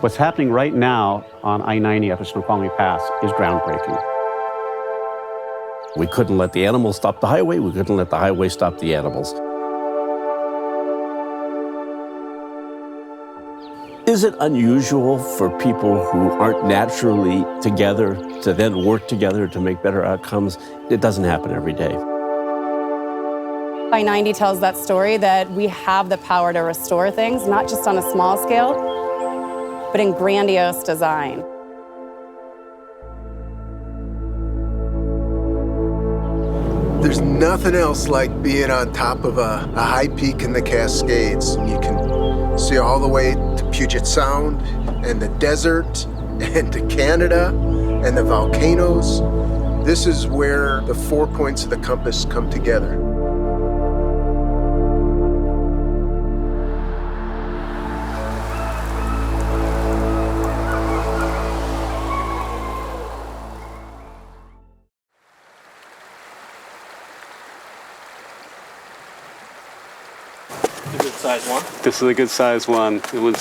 What's happening right now on I-90 up at Snoqualmie Pass is groundbreaking. We couldn't let the animals stop the highway. We couldn't let the highway stop the animals. Is it unusual for people who aren't naturally together to then work together to make better outcomes? It doesn't happen every day. I-90 tells that story that we have the power to restore things, not just on a small scale, but in grandiose design. There's nothing else like being on top of a high peak in the Cascades. You can see all the way to Puget Sound and the desert and to Canada and the volcanoes. This is where the 4 points of the compass come together. This is a good size one. It would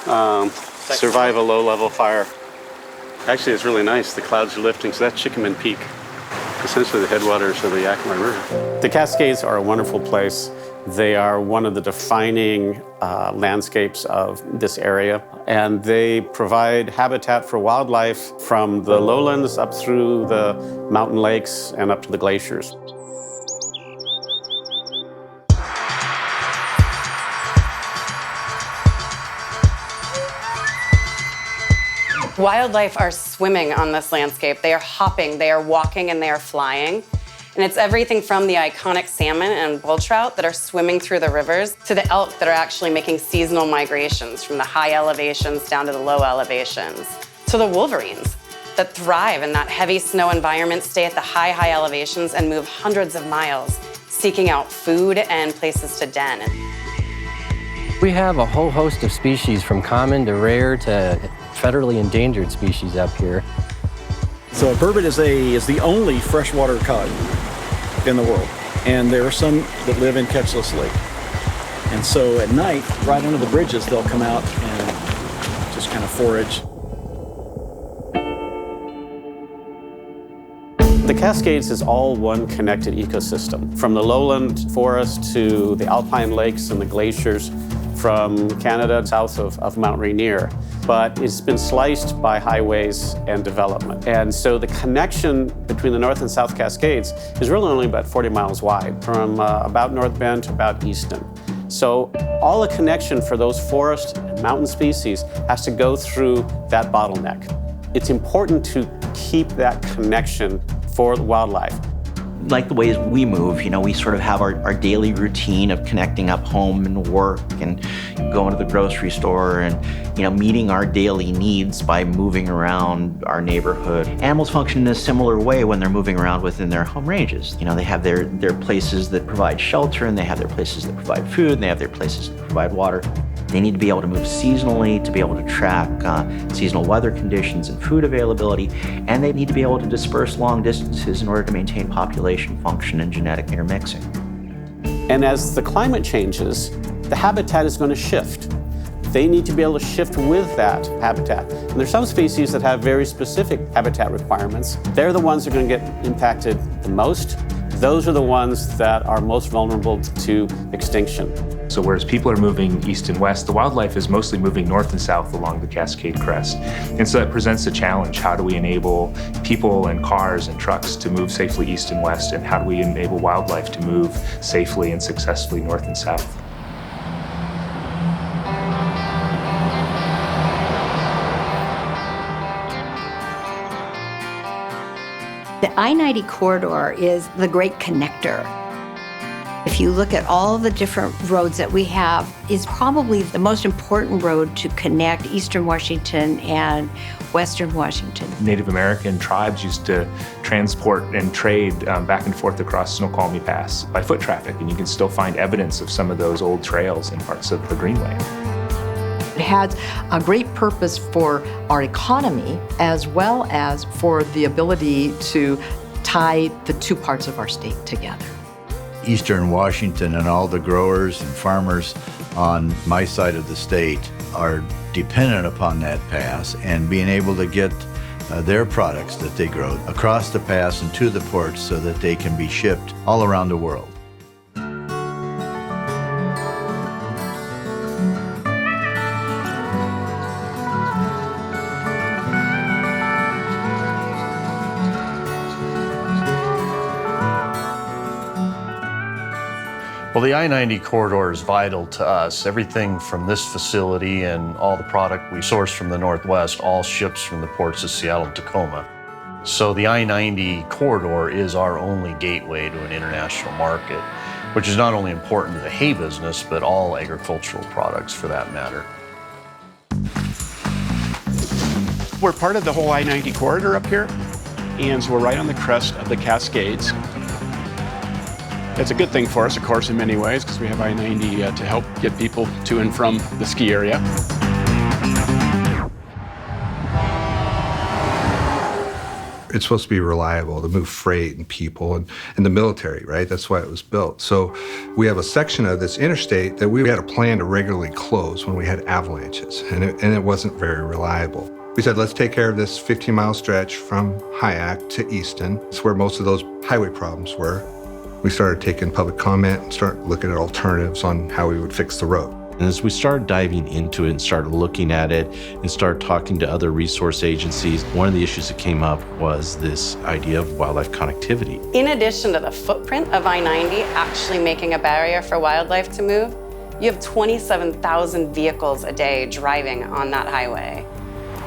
survive a low-level fire. Actually, it's really nice. The clouds are lifting, so that's Chickaman Peak, essentially the headwaters of the Yakima River. The Cascades are a wonderful place. They are one of the defining landscapes of this area, and they provide habitat for wildlife from the lowlands up through the mountain lakes and up to the glaciers. Wildlife are swimming on this landscape. They are hopping, they are walking, and they are flying. And it's everything from the iconic salmon and bull trout that are swimming through the rivers to the elk that are actually making seasonal migrations from the high elevations down to the low elevations, to the wolverines that thrive in that heavy snow environment, stay at the high elevations, and move hundreds of miles, seeking out food and places to den. We have a whole host of species, from common to rare to federally endangered species up here. So a burbot is the only freshwater cod in the world, and there are some that live in Catchless Lake. And so at night, right under the bridges, they'll come out and just kind of forage. The Cascades is all one connected ecosystem, from the lowland forest to the alpine lakes and the glaciers, from Canada south of Mount Rainier, but it's been sliced by highways and development. And so the connection between the North and South Cascades is really only about 40 miles wide, from about North Bend to about Easton. So all the connection for those forest and mountain species has to go through that bottleneck. It's important to keep that connection for the wildlife. Like the ways we move, we sort of have our daily routine of connecting up home and work and going to the grocery store and, meeting our daily needs by moving around our neighborhood. Animals function in a similar way when they're moving around within their home ranges. They have their places that provide shelter, and they have their places that provide food, and they have their places that provide water. They need to be able to move seasonally, to be able to track seasonal weather conditions and food availability, and they need to be able to disperse long distances in order to maintain population function and genetic intermixing. And as the climate changes, the habitat is going to shift. They need to be able to shift with that habitat. And there's some species that have very specific habitat requirements. They're the ones that are going to get impacted the most. Those are the ones that are most vulnerable to extinction. So whereas people are moving east and west, the wildlife is mostly moving north and south along the Cascade Crest. And so that presents a challenge. How do we enable people and cars and trucks to move safely east and west? And how do we enable wildlife to move safely and successfully north and south? The I-90 corridor is the great connector. If you look at all the different roads that we have, it's probably the most important road to connect Eastern Washington and Western Washington. Native American tribes used to transport and trade back and forth across Snoqualmie Pass by foot traffic, and you can still find evidence of some of those old trails in parts of the Greenway. It has a great purpose for our economy as well as for the ability to tie the two parts of our state together. Eastern Washington and all the growers and farmers on my side of the state are dependent upon that pass and being able to get their products that they grow across the pass and to the ports so that they can be shipped all around the world. Well, the I-90 corridor is vital to us. Everything from this facility and all the product we source from the Northwest all ships from the ports of Seattle and Tacoma. So the I-90 corridor is our only gateway to an international market, which is not only important to the hay business, but all agricultural products for that matter. We're part of the whole I-90 corridor up here, and so we're right on the crest of the Cascades. It's a good thing for us, of course, in many ways, because we have I-90 to help get people to and from the ski area. It's supposed to be reliable to move freight and people and the military, right? That's why it was built. So we have a section of this interstate that we had a plan to regularly close when we had avalanches, and it wasn't very reliable. We said, let's take care of this 15-mile stretch from Hyack to Easton. It's where most of those highway problems were. We started taking public comment and started looking at alternatives on how we would fix the road. And as we started diving into it and started looking at it and started talking to other resource agencies, one of the issues that came up was this idea of wildlife connectivity. In addition to the footprint of I-90 actually making a barrier for wildlife to move, you have 27,000 vehicles a day driving on that highway.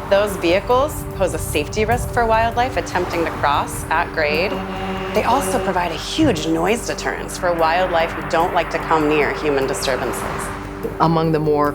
Those vehicles pose a safety risk for wildlife attempting to cross at grade. They also provide a huge noise deterrence for wildlife who don't like to come near human disturbances. Among the more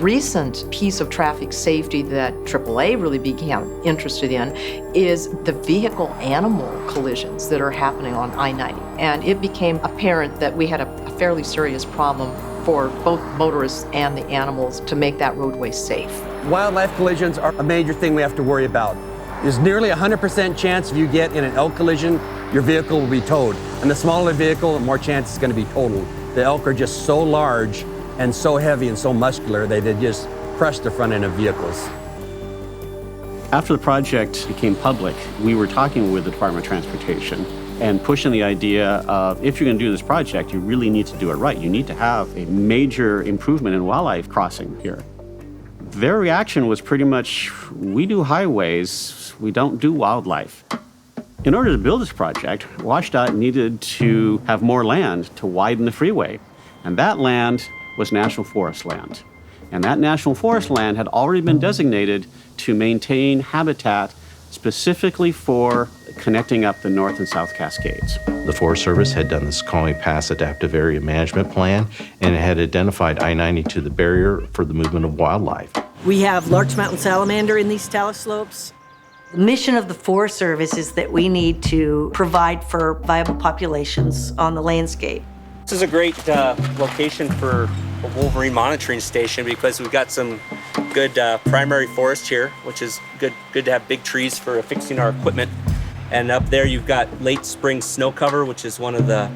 recent piece of traffic safety that AAA really became interested in is the vehicle-animal collisions that are happening on I-90. And it became apparent that we had a fairly serious problem for both motorists and the animals to make that roadway safe. Wildlife collisions are a major thing we have to worry about. There's nearly 100% chance if you get in an elk collision, your vehicle will be towed. And the smaller the vehicle, the more chance it's going to be totaled. The elk are just so large and so heavy and so muscular that they just crush the front end of vehicles. After the project became public, we were talking with the Department of Transportation and pushing the idea of, if you're going to do this project, you really need to do it right. You need to have a major improvement in wildlife crossing here. Their reaction was pretty much, we do highways, we don't do wildlife. In order to build this project, WashDOT needed to have more land to widen the freeway. And that land was National Forest land. And that National Forest land had already been designated to maintain habitat specifically for connecting up the North and South Cascades. The Forest Service had done the Snoqualmie Pass Adaptive Area Management Plan, and it had identified I-90 to the barrier for the movement of wildlife. We have large mountain salamander in these talus slopes. The mission of the Forest Service is that we need to provide for viable populations on the landscape. This is a great location for a wolverine monitoring station because we've got some good primary forest here, which is good to have big trees for affixing our equipment. And up there you've got late spring snow cover, which is one of the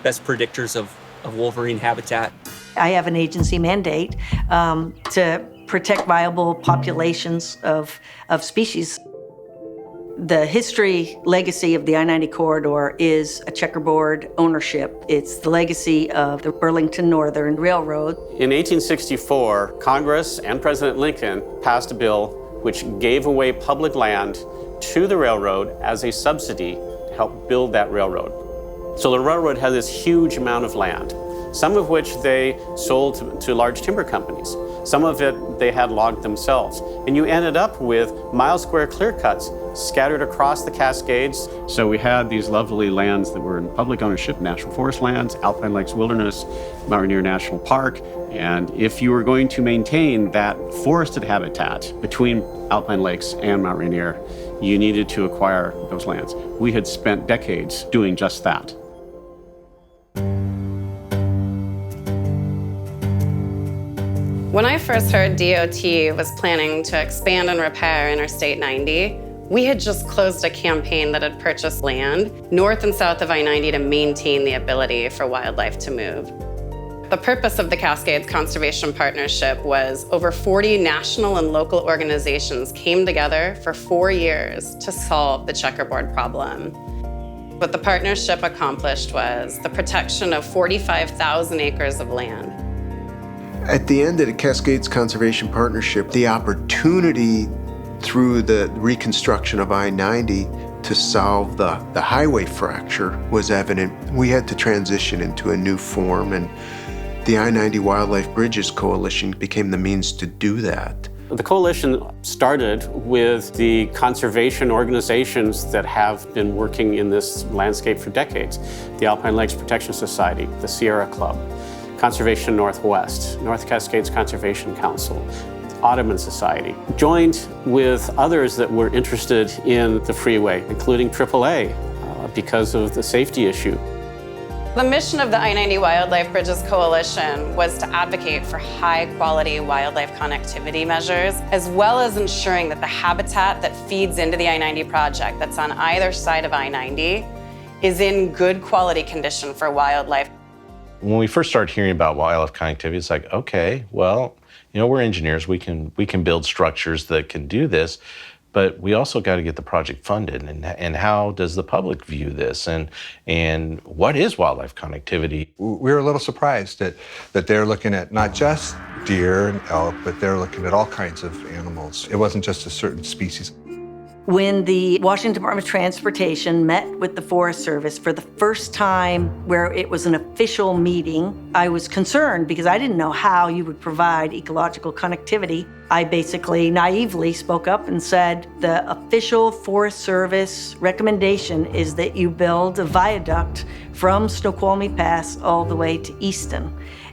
best predictors of wolverine habitat. I have an agency mandate to protect viable populations of species. The history legacy of the I-90 corridor is a checkerboard ownership. It's the legacy of the Burlington Northern Railroad. In 1864, Congress and President Lincoln passed a bill which gave away public land to the railroad as a subsidy to help build that railroad. So the railroad had this huge amount of land, some of which they sold to large timber companies. Some of it they had logged themselves. And you ended up with mile-square clear cuts scattered across the Cascades. So we had these lovely lands that were in public ownership, National Forest lands, Alpine Lakes Wilderness, Mount Rainier National Park. And if you were going to maintain that forested habitat between Alpine Lakes and Mount Rainier, you needed to acquire those lands. We had spent decades doing just that. When I first heard DOT was planning to expand and repair Interstate 90, we had just closed a campaign that had purchased land north and south of I-90 to maintain the ability for wildlife to move. The purpose of the Cascades Conservation Partnership was over 40 national and local organizations came together for 4 years to solve the checkerboard problem. What the partnership accomplished was the protection of 45,000 acres of land. At the end of the Cascades Conservation Partnership, the opportunity through the reconstruction of I-90 to solve the highway fracture was evident. We had to transition into a new form, and the I-90 Wildlife Bridges Coalition became the means to do that. The coalition started with the conservation organizations that have been working in this landscape for decades. The Alpine Lakes Protection Society, the Sierra Club, Conservation Northwest, North Cascades Conservation Council, Audubon Society, joined with others that were interested in the freeway, including AAA, because of the safety issue. The mission of the I-90 Wildlife Bridges Coalition was to advocate for high-quality wildlife connectivity measures, as well as ensuring that the habitat that feeds into the I-90 project that's on either side of I-90 is in good quality condition for wildlife. When we first started hearing about wildlife connectivity, it's like, okay, well, we're engineers, we can build structures that can do this, but we also got to get the project funded. And how does the public view this? And what is wildlife connectivity? We were a little surprised that they're looking at not just deer and elk, but they're looking at all kinds of animals. It wasn't just a certain species. When the Washington Department of Transportation met with the Forest Service for the first time where it was an official meeting, I was concerned because I didn't know how you would provide ecological connectivity. I basically naively spoke up and said, the official Forest Service recommendation is that you build a viaduct from Snoqualmie Pass all the way to Easton.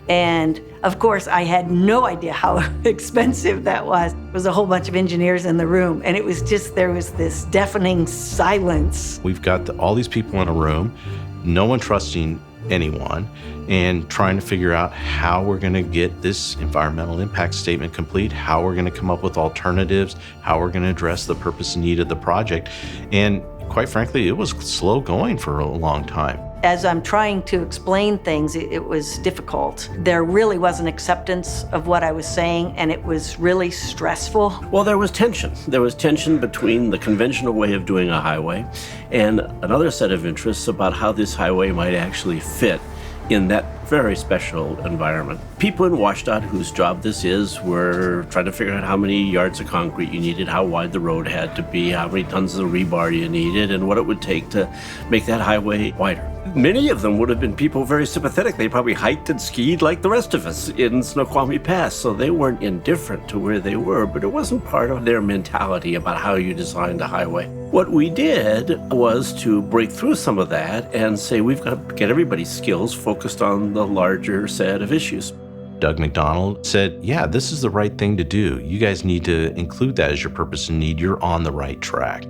And of course, I had no idea how expensive that was. There was a whole bunch of engineers in the room, and it was just, there was this deafening silence. We've got all these people in a room, no one trusting anyone, and trying to figure out how we're going to get this environmental impact statement complete, how we're going to come up with alternatives, how we're going to address the purpose and need of the project. And quite frankly, it was slow going for a long time. As I'm trying to explain things, it was difficult. There really was an acceptance of what I was saying, and it was really stressful. Well, there was tension. There was tension between the conventional way of doing a highway and another set of interests about how this highway might actually fit in that very special environment. People in WashDOT, whose job this is, were trying to figure out how many yards of concrete you needed, how wide the road had to be, how many tons of rebar you needed, and what it would take to make that highway wider. Many of them would have been people very sympathetic. They probably hiked and skied like the rest of us in Snoqualmie Pass, so they weren't indifferent to where they were, but it wasn't part of their mentality about how you designed a highway. What we did was to break through some of that and say we've got to get everybody's skills focused on the larger set of issues. Doug MacDonald said, yeah, this is the right thing to do. You guys need to include that as your purpose and need. You're on the right track.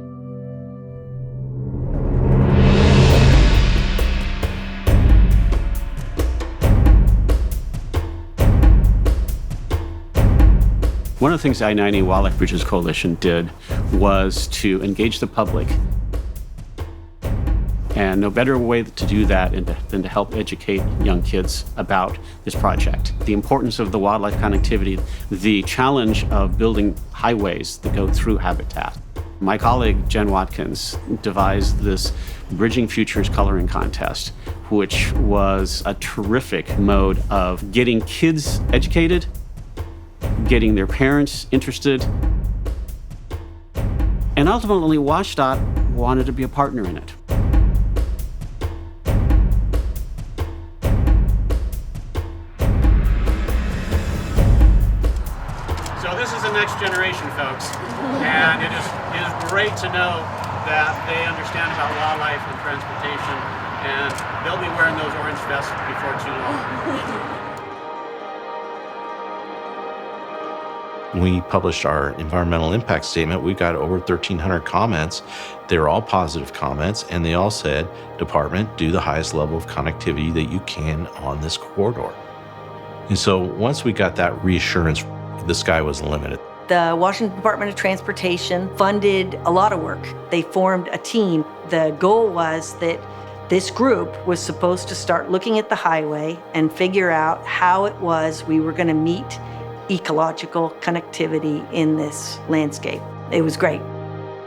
One of the things the I-90 Wildlife Bridges Coalition did was to engage the public. And no better way to do that than to help educate young kids about this project. The importance of the wildlife connectivity, the challenge of building highways that go through habitat. My colleague, Jen Watkins, devised this Bridging Futures Coloring Contest, which was a terrific mode of getting kids educated, getting their parents interested, and ultimately WashDOT wanted to be a partner in it. So this is the next generation, folks, and it is great to know that they understand about wildlife and transportation, and they'll be wearing those orange vests before too long. When we published our environmental impact statement, we got over 1,300 comments. They were all positive comments, and they all said, Department, do the highest level of connectivity that you can on this corridor. And so once we got that reassurance, the sky was the limit. The Washington Department of Transportation funded a lot of work. They formed a team. The goal was that This group was supposed to start looking at the highway and figure out how it was we were going to meet ecological connectivity in this landscape. It was great.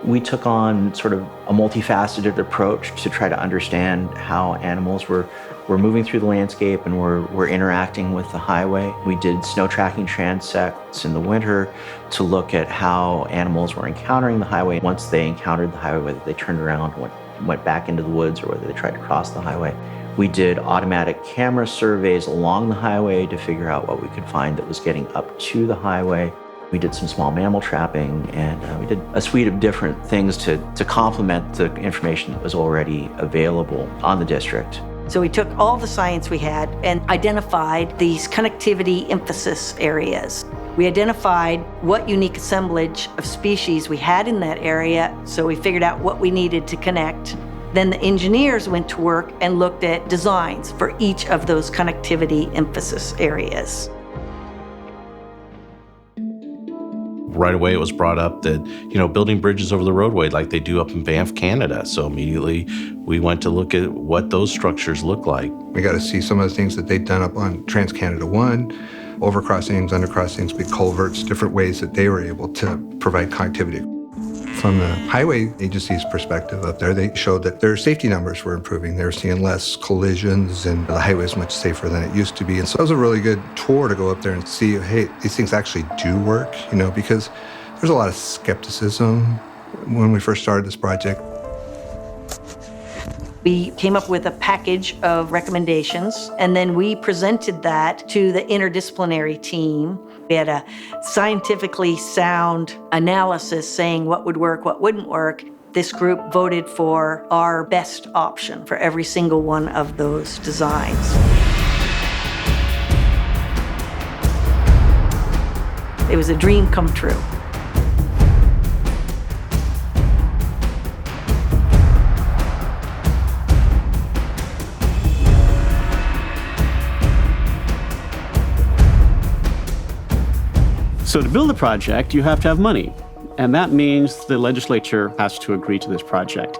We took on sort of a multifaceted approach to try to understand how animals were moving through the landscape and were interacting with the highway. We did snow tracking transects in the winter to look at how animals were encountering the highway. Once they encountered the highway, whether they turned around, went back into the woods, or whether they tried to cross the highway. We did automatic camera surveys along the highway to figure out what we could find that was getting up to the highway. We did some small mammal trapping, and we did a suite of different things to complement the information that was already available on the district. So we took all the science we had and identified these connectivity emphasis areas. We identified what unique assemblage of species we had in that area, so we figured out what we needed to connect. Then the engineers went to work and looked at designs for each of those connectivity emphasis areas. Right away, it was brought up that, building bridges over the roadway like they do up in Banff, Canada. So immediately we went to look at what those structures look like. We got to see some of the things that they'd done up on Trans-Canada 1, overcrossings, undercrossings, big culverts, different ways that they were able to provide connectivity. From the highway agency's perspective up there, they showed that their safety numbers were improving. They were seeing less collisions, and the highway is much safer than it used to be. And so it was a really good tour to go up there and see, hey, these things actually do work, because there's a lot of skepticism when we first started this project. We came up with a package of recommendations, and then we presented that to the interdisciplinary team. We had a scientifically sound analysis saying what would work, what wouldn't work. This group voted for our best option for every single one of those designs. It was a dream come true. So to build a project, you have to have money. And that means the legislature has to agree to this project.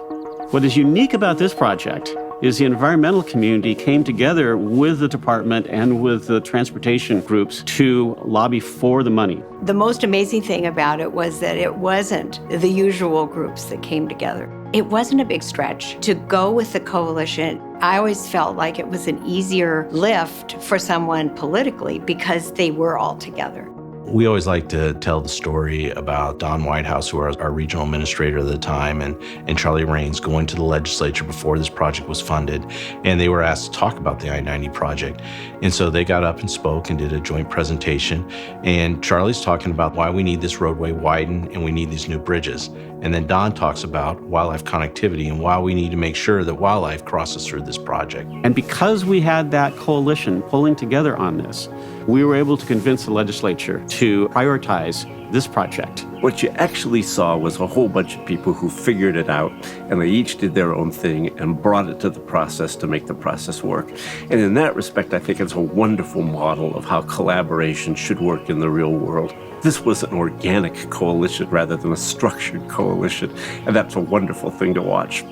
What is unique about this project is the environmental community came together with the department and with the transportation groups to lobby for the money. The most amazing thing about it was that it wasn't the usual groups that came together. It wasn't a big stretch to go with the coalition. I always felt like it was an easier lift for someone politically because they were all together. We always like to tell the story about Don Whitehouse, who was our regional administrator at the time, and Charlie Raines going to the legislature before this project was funded. And they were asked to talk about the I-90 project. And so they got up and spoke and did a joint presentation. And Charlie's talking about why we need this roadway widened and we need these new bridges. And then Don talks about wildlife connectivity and why we need to make sure that wildlife crosses through this project. And because we had that coalition pulling together on this, we were able to convince the legislature to prioritize this project. What you actually saw was a whole bunch of people who figured it out, and they each did their own thing and brought it to the process to make the process work. And in that respect, I think it's a wonderful model of how collaboration should work in the real world. This was an organic coalition rather than a structured coalition, and that's a wonderful thing to watch.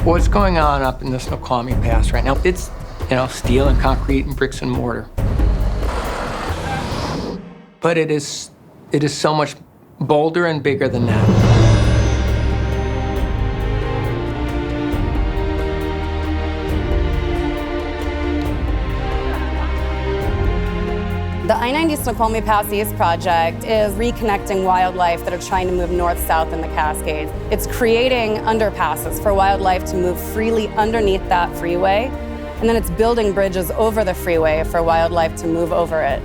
What's going on up in the Snoqualmie Pass right now? It's, steel and concrete and bricks and mortar. But it is so much bolder and bigger than that. The I-90 Snoqualmie Pass East project is reconnecting wildlife that are trying to move north-south in the Cascades. It's creating underpasses for wildlife to move freely underneath that freeway, and then it's building bridges over the freeway for wildlife to move over it.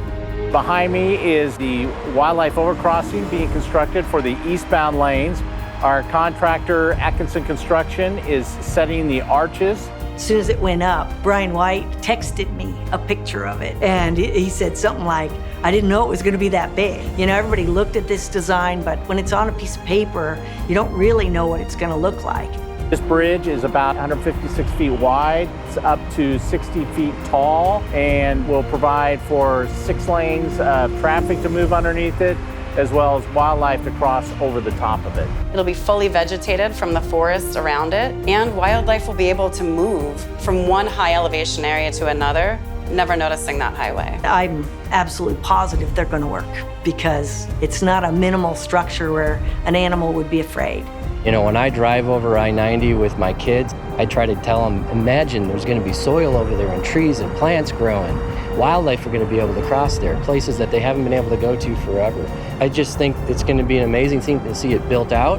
Behind me is the wildlife overcrossing being constructed for the eastbound lanes. Our contractor, Atkinson Construction, is setting the arches. As soon as it went up, Brian White texted me a picture of it. And he said something like, I didn't know it was going to be that big. Everybody looked at this design, but when it's on a piece of paper, you don't really know what it's going to look like. This bridge is about 156 feet wide. It's up to 60 feet tall and will provide for 6 lanes of traffic to move underneath it, as well as wildlife to cross over the top of it. It'll be fully vegetated from the forest around it, and wildlife will be able to move from one high elevation area to another, never noticing that highway. I'm absolutely positive they're going to work because it's not a minimal structure where an animal would be afraid. You know, when I drive over I-90 with my kids, I try to tell them, imagine there's going to be soil over there and trees and plants growing. Wildlife are going to be able to cross there, places that they haven't been able to go to forever. I just think it's going to be an amazing thing to see it built out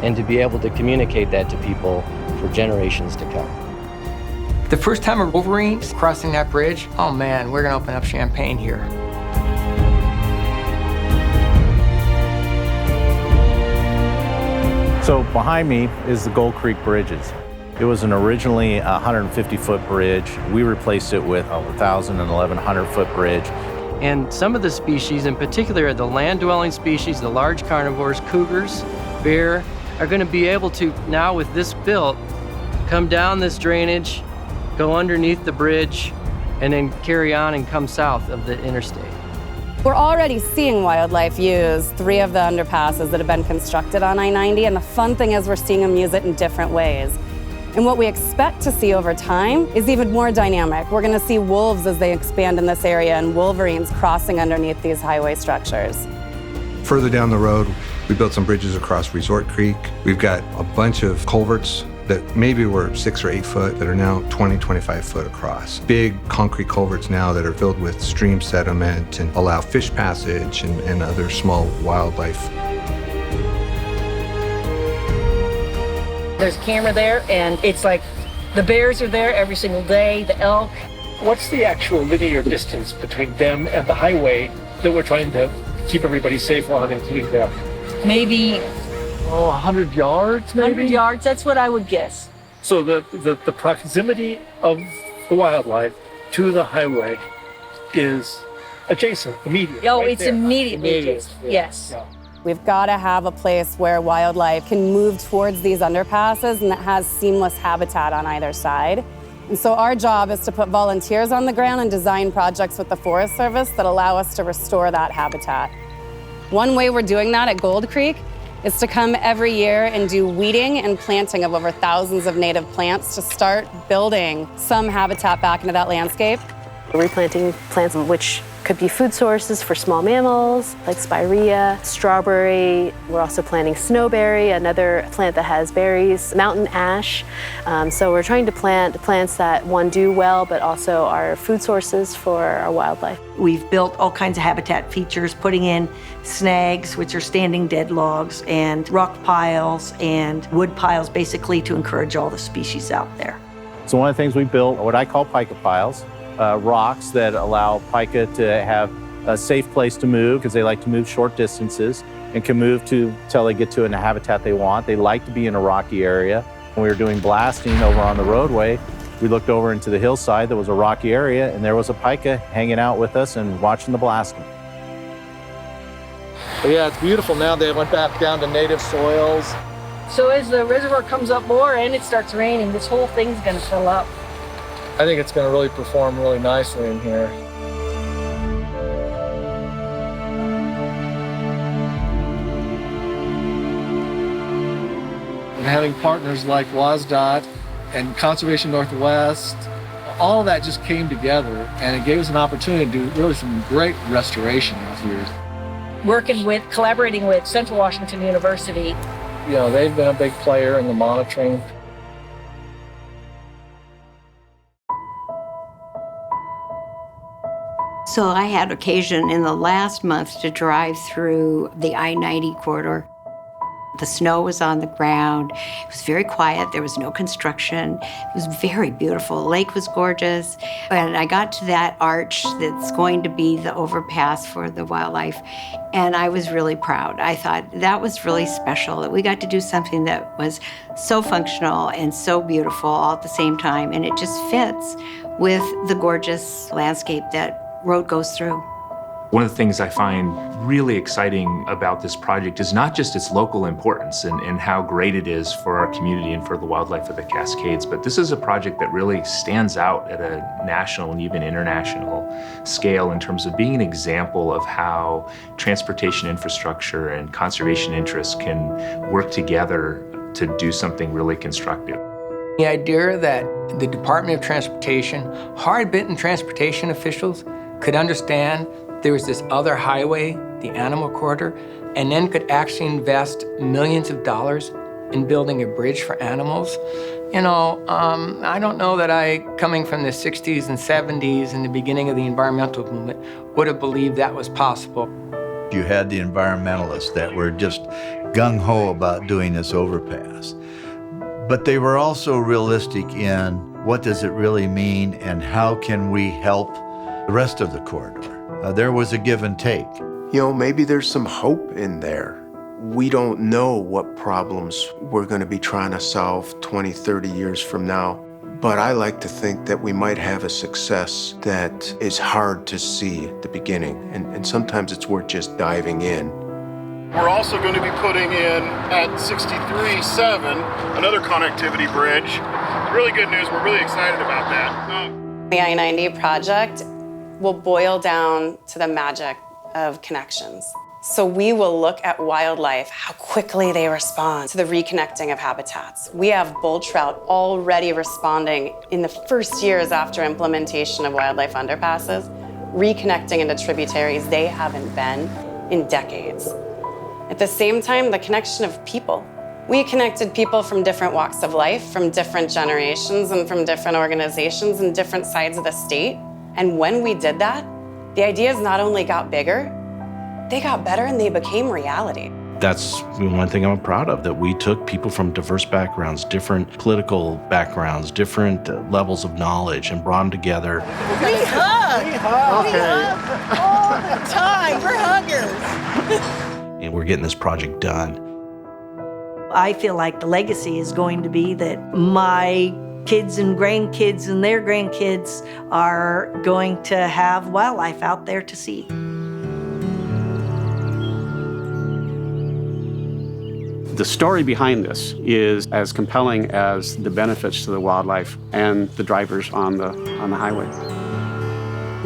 and to be able to communicate that to people for generations to come. The first time a Wolverine's crossing that bridge, oh man, we're gonna open up champagne here. So behind me is the Gold Creek Bridges. It was originally a 150-foot bridge. We replaced it with a 1,000 and 1,100-foot bridge. And some of the species, in particular the land-dwelling species, the large carnivores, cougars, bear, are going to be able to, now with this built, come down this drainage, go underneath the bridge, and then carry on and come south of the interstate. We're already seeing wildlife use 3 of the underpasses that have been constructed on I-90, and the fun thing is we're seeing them use it in different ways. And what we expect to see over time is even more dynamic. We're going to see wolves as they expand in this area and wolverines crossing underneath these highway structures. Further down the road, we built some bridges across Resort Creek. We've got a bunch of culverts that maybe were 6 or 8 foot that are now 20, 25 foot across. Big concrete culverts now that are filled with stream sediment and allow fish passage and other small wildlife. There's a camera there, and it's like the bears are there every single day, the elk. What's the actual linear distance between them and the highway that we're trying to keep everybody safe on, including them? Maybe 100 yards, maybe? 100 yards, that's what I would guess. So the proximity of the wildlife to the highway is adjacent, immediate. Oh, right it's there. immediately adjacent, yes. Yeah. We've got to have a place where wildlife can move towards these underpasses and that has seamless habitat on either side. And so our job is to put volunteers on the ground and design projects with the Forest Service that allow us to restore that habitat. One way we're doing that at Gold Creek is to come every year and do weeding and planting of over thousands of native plants to start building some habitat back into that landscape. We're replanting plants which could be food sources for small mammals like spirea, strawberry. We're also planting snowberry, another plant that has berries, mountain ash. So we're trying to plant plants that, one, do well, but also are food sources for our wildlife. We've built all kinds of habitat features, putting in snags, which are standing dead logs, and rock piles and wood piles, basically to encourage all the species out there. So one of the things we built, what I call pica piles, rocks that allow pica to have a safe place to move because they like to move short distances and can move till they get to a habitat they want. They like to be in a rocky area. When we were doing blasting over on the roadway, we looked over into the hillside that was a rocky area, and there was a pica hanging out with us and watching the blasting. But yeah, it's beautiful now. They went back down to native soils. So as the reservoir comes up more and it starts raining, this whole thing's gonna fill up. I think it's going to really perform really nicely in here. And having partners like WSDOT and Conservation Northwest, all of that just came together, and it gave us an opportunity to do really some great restoration out here. Collaborating with Central Washington University. You know, they've been a big player in the monitoring. So I had occasion in the last month to drive through the I-90 corridor. The snow was on the ground. It was very quiet. There was no construction. It was very beautiful. The lake was gorgeous. And I got to that arch that's going to be the overpass for the wildlife, and I was really proud. I thought that was really special, that we got to do something that was so functional and so beautiful all at the same time, and it just fits with the gorgeous landscape that road goes through. One of the things I find really exciting about this project is not just its local importance and how great it is for our community and for the wildlife of the Cascades, but this is a project that really stands out at a national and even international scale in terms of being an example of how transportation infrastructure and conservation interests can work together to do something really constructive. The idea that the Department of Transportation, hard-bitten transportation officials could understand there was this other highway, the animal corridor, and then could actually invest millions of dollars in building a bridge for animals. You know, I don't know that I, coming from the 60s and 70s and the beginning of the environmental movement, would have believed that was possible. You had the environmentalists that were just gung-ho about doing this overpass. But they were also realistic in what does it really mean and how can we help the rest of the corridor. There was a give and take. You know, maybe there's some hope in there. We don't know what problems we're going to be trying to solve 20, 30 years from now. But I like to think that we might have a success that is hard to see at the beginning. And sometimes it's worth just diving in. We're also going to be putting in at 63-7 another connectivity bridge. Really good news. We're really excited about that. The I-90 project will boil down to the magic of connections. So we will look at wildlife, how quickly they respond to the reconnecting of habitats. We have bull trout already responding in the first years after implementation of wildlife underpasses, reconnecting into tributaries they haven't been in decades. At the same time, the connection of people. We connected people from different walks of life, from different generations, and from different organizations and different sides of the state. And when we did that, the ideas not only got bigger, they got better and they became reality. That's one thing I'm proud of, that we took people from diverse backgrounds, different political backgrounds, different levels of knowledge, and brought them together. We hug! We hug all the time. We're huggers. And we're getting this project done. I feel like the legacy is going to be that my kids and grandkids and their grandkids are going to have wildlife out there to see. The story behind this is as compelling as the benefits to the wildlife and the drivers on the highway.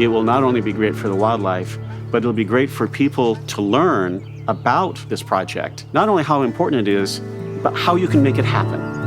It will not only be great for the wildlife, but it'll be great for people to learn about this project. Not only how important it is, but how you can make it happen.